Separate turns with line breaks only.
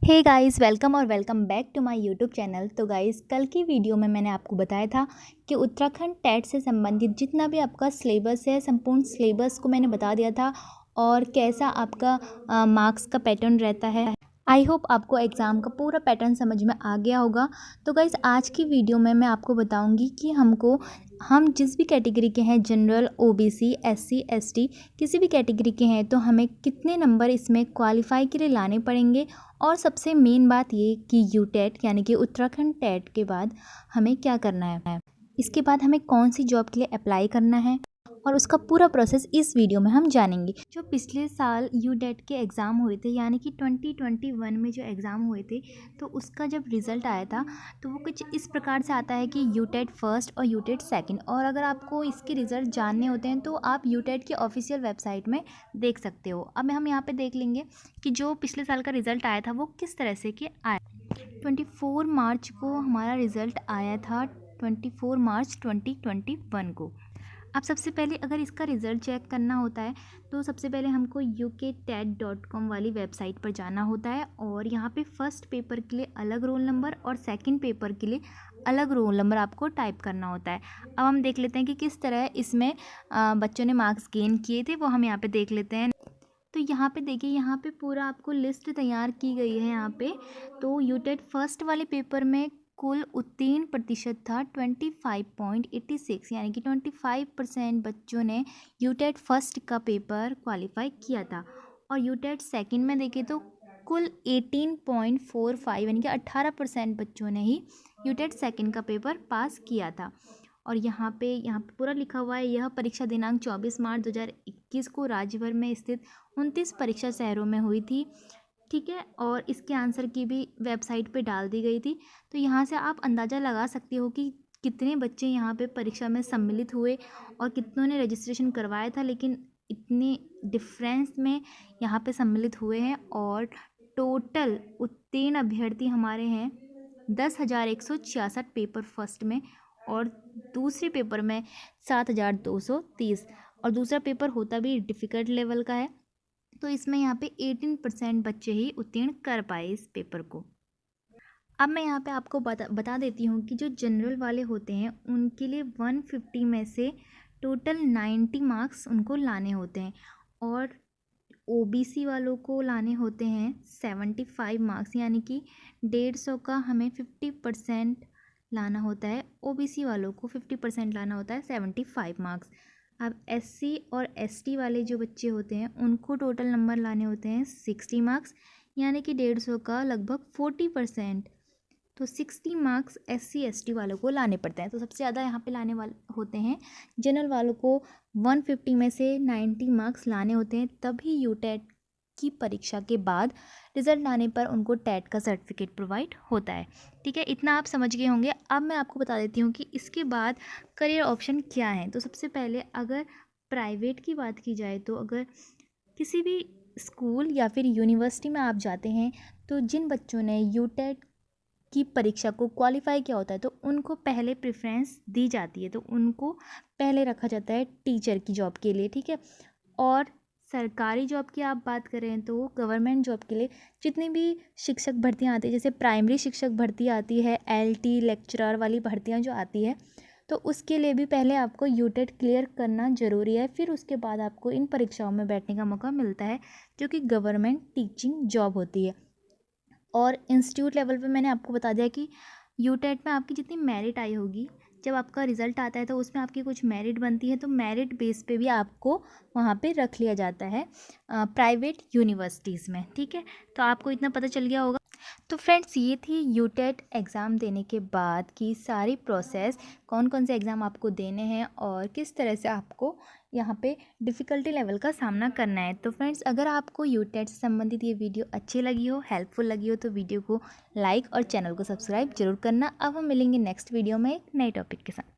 हे guys, welcome और welcome back to my YouTube channel. तो guys, कल की वीडियो में मैंने आपको बताया था कि उत्तराखंड टेट से संबंधित जितना भी आपका सिलेबस है, संपूर्ण सिलेबस को मैंने बता दिया था और कैसा आपका मार्क्स का पैटर्न रहता है। आई होप आपको एग्ज़ाम का पूरा पैटर्न समझ में आ गया होगा। तो गाइस, आज की वीडियो में मैं आपको बताऊंगी कि हम जिस भी कैटेगरी के हैं, जनरल, ओबीसी, एससी, एसटी, किसी भी कैटेगरी के हैं, तो हमें कितने नंबर इसमें क्वालिफाई के लिए लाने पड़ेंगे। और सबसे मेन बात ये कि यूटेट यानी कि उत्तराखंड टेट के बाद हमें क्या करना है, इसके बाद हमें कौन सी जॉब के लिए अप्लाई करना है और उसका पूरा प्रोसेस इस वीडियो में हम जानेंगे। जो पिछले साल यूटेट के एग्ज़ाम हुए थे, यानी कि 2021 में जो एग्ज़ाम हुए थे, तो उसका जब रिज़ल्ट आया था तो वो कुछ इस प्रकार से आता है कि यूटेट फर्स्ट और यूटेट सेकंड। और अगर आपको इसके रिज़ल्ट जानने होते हैं तो आप यूटेट की ऑफिशियल वेबसाइट में देख सकते हो। अब हम यहाँ पे देख लेंगे कि जो पिछले साल का रिज़ल्ट आया था वो किस तरह से कि आया। 24 मार्च को हमारा रिज़ल्ट आया था, 24 मार्च 2021 को। अब सबसे पहले अगर इसका रिज़ल्ट चेक करना होता है तो सबसे पहले हमको uktet.com वाली वेबसाइट पर जाना होता है और यहाँ पे फर्स्ट पेपर के लिए अलग रोल नंबर और सेकंड पेपर के लिए अलग रोल नंबर आपको टाइप करना होता है। अब हम देख लेते हैं कि किस तरह इसमें बच्चों ने मार्क्स गेन किए थे, वो हम यहाँ पे देख लेते हैं। तो यहाँ पे देखिए, यहाँ पे पूरा आपको लिस्ट तैयार की गई है यहाँ पे। तो यूटेट फर्स्ट वाले पेपर में कुल उत्तीर्ण प्रतिशत था 25.86, यानी कि 25% बच्चों ने यूटेट फर्स्ट का पेपर क्वालिफाई किया था। और यूटेट सेकंड में देखें तो कुल 18.45, यानी कि 18% बच्चों ने ही यूटेट सेकंड का पेपर पास किया था। और यहाँ पे पूरा लिखा हुआ है, यह परीक्षा दिनांक 24 मार्च 2021 को राज्य भर में स्थित 29 परीक्षा शहरों में हुई थी। ठीक है, और इसके आंसर की भी वेबसाइट पे डाल दी गई थी। तो यहाँ से आप अंदाज़ा लगा सकते हो कि कितने बच्चे यहाँ पे परीक्षा में सम्मिलित हुए और कितनों ने रजिस्ट्रेशन करवाया था, लेकिन इतने डिफरेंस में यहाँ पे सम्मिलित हुए हैं। और टोटल उत्तीर्ण अभ्यर्थी हमारे हैं 10,166 पेपर फर्स्ट में, और दूसरे पेपर में 7,230। और दूसरा पेपर होता भी डिफ़िकल्ट लेवल का है, तो इसमें यहाँ पे 18% बच्चे ही उत्तीर्ण कर पाए इस पेपर को। अब मैं यहाँ पे आपको बता देती हूँ कि जो जनरल वाले होते हैं उनके लिए 150 में से टोटल 90 मार्क्स उनको लाने होते हैं, और ओबीसी वालों को लाने होते हैं 75 मार्क्स, यानी कि 150 का हमें 50% लाना होता है। ओबीसी वालों को 50% लाना होता है, 75 मार्क्स। अब एससी और एसटी वाले जो बच्चे होते हैं उनको टोटल नंबर लाने होते हैं 60 मार्क्स, यानी कि 150 का लगभग 40%। तो 60 मार्क्स एससी एसटी वालों को लाने पड़ते हैं। तो सबसे ज़्यादा यहाँ पे लाने वाले होते हैं जनरल वालों को। 150 में से 90 मार्क्स लाने होते हैं, तभी यूटेट की परीक्षा के बाद रिज़ल्ट आने पर उनको टेट का सर्टिफिकेट प्रोवाइड होता है। ठीक है, इतना आप समझ गए होंगे। अब मैं आपको बता देती हूँ कि इसके बाद करियर ऑप्शन क्या हैं। तो सबसे पहले अगर प्राइवेट की बात की जाए तो अगर किसी भी स्कूल या फिर यूनिवर्सिटी में आप जाते हैं तो जिन बच्चों ने यूटेट की परीक्षा को क्वालिफाई किया होता है तो उनको पहले प्रेफरेंस दी जाती है, तो उनको पहले रखा जाता है टीचर की जॉब के लिए। ठीक है, और सरकारी जॉब की आप बात करें तो गवर्नमेंट जॉब के लिए जितनी भी शिक्षक भर्तियां आती है, जैसे प्राइमरी शिक्षक भर्ती आती है, एलटी लेक्चरर वाली भर्तियां जो आती है, तो उसके लिए भी पहले आपको यूटेट क्लियर करना ज़रूरी है। फिर उसके बाद आपको इन परीक्षाओं में बैठने का मौका मिलता है, जो कि गवर्नमेंट टीचिंग जॉब होती है। और इंस्टीट्यूट लेवल पे मैंने आपको बता दिया कि यूटेट में आपकी जितनी मेरिट आई होगी, जब आपका रिज़ल्ट आता है तो उसमें आपकी कुछ मेरिट बनती है, तो मेरिट बेस पे भी आपको वहाँ पे रख लिया जाता है प्राइवेट यूनिवर्सिटीज़ में। ठीक है, तो आपको इतना पता चल गया होगा। तो फ्रेंड्स, ये थी यूटेट एग्ज़ाम देने के बाद की सारी प्रोसेस, कौन कौन से एग्ज़ाम आपको देने हैं और किस तरह से आपको यहाँ पे डिफ़िकल्टी लेवल का सामना करना है। तो फ्रेंड्स, अगर आपको यूटेट से संबंधित ये वीडियो अच्छी लगी हो, हेल्पफुल लगी हो, तो वीडियो को लाइक और चैनल को सब्सक्राइब जरूर करना। अब हम मिलेंगे नेक्स्ट वीडियो में एक नए टॉपिक के साथ।